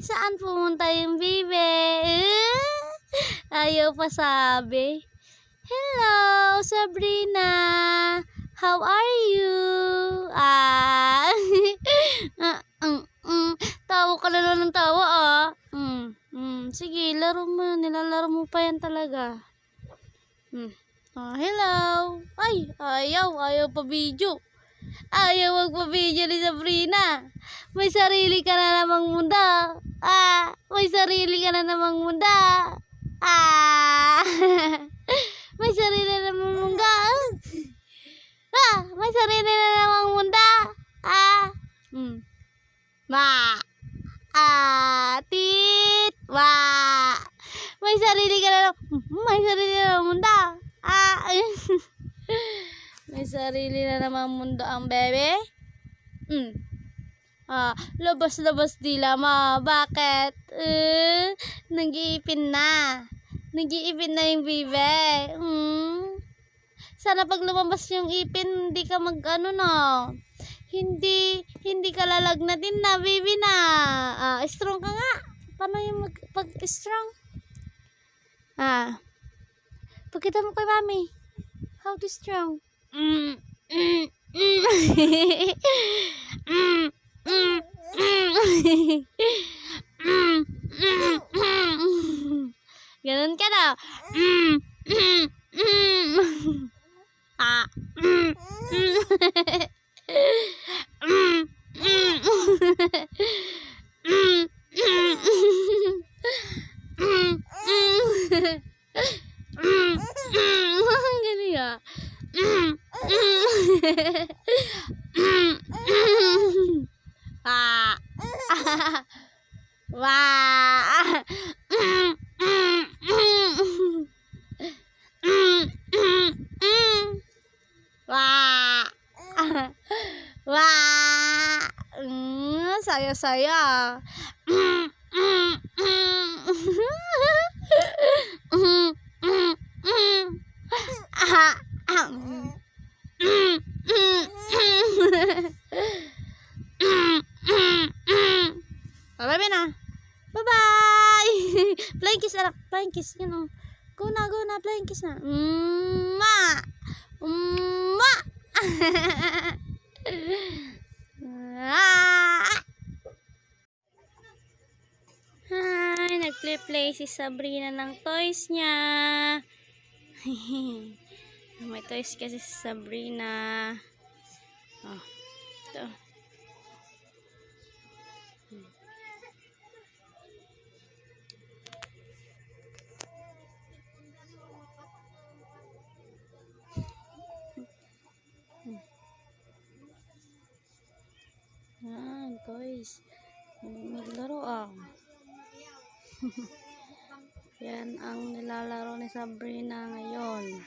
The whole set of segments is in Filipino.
Saan pumunta yung bibe? Ayaw pa sabi. Hello, Sabrina. How are you? Tawa ka na lang ng tawa Sige, laro mo. Nilalaro mo pa yan talaga. Hello. Ay, ayaw pa video. Ayaw magpa-video ni Sabrina. May sarili ka na namang mundo. May sarili ka na namang mundo. May sarili na namang mundo. May sarili na namang mundo. Tit. May sarili ka na namang mundo. May sarili na namang mundo ang bebe. Labas-labas dila mo. Bakit? Nag-iipin na. Nag-iipin na yung bibe. Sana pag lumabas yung ipin, hindi ka hindi ka lalagnatin na, bibi na. Strong ka nga. Paano yung pag-strong? Pagkita mo kay mami. How to strong? Ganun ka na. Ganun ya. Saya-saya. Bye-bye na. Bye-bye. Flying kiss, anak. Flying kiss. Go na. Flying kiss na. Hi, nagplay-play si Sabrina ng toys niya. May toys kasi si Sabrina. Ito. Guys, maglaro yan ang nilalaro ni Sabrina ngayon.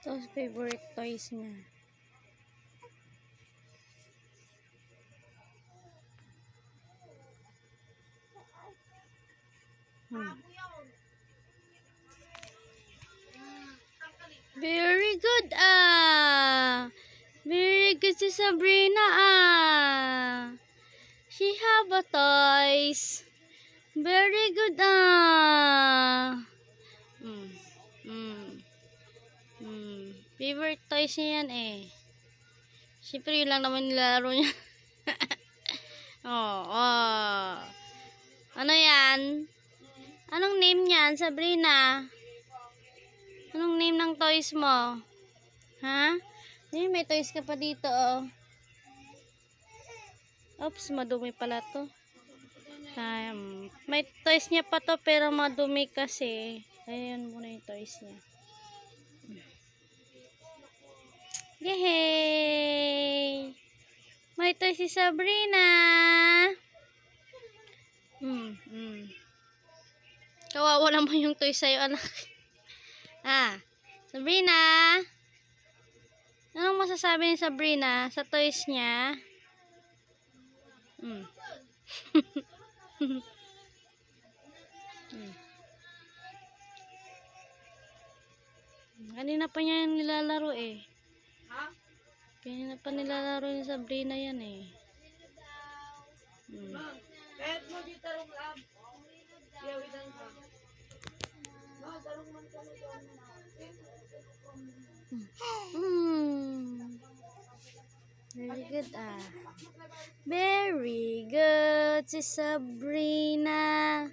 Ito favorite toys niya. Very good very good si Sabrina she have a toys. Very good favorite toys niya yan Siyempre yun lang naman nilalaro niya. Ano yan? Anong name niyan, Sabrina? Anong name ng toys mo? May toys ka pa dito, Oops, madumi pala to. May toys niya pa to, pero madumi kasi. Ayan muna yung toys niya. Yehey! May toys si Sabrina. Kawawa naman yung toys sa'yo, anak. Sabrina, anong masasabi ni Sabrina sa toys niya? Hmm. Kanina pa niya yan nilalaro eh. Kanina pa nilalaro ni Sabrina yan eh. Hmm. Kahit mo di tarong lab. Yawitan ka. Tarong man ka na doon. Very good ah. Very good si Sabrina.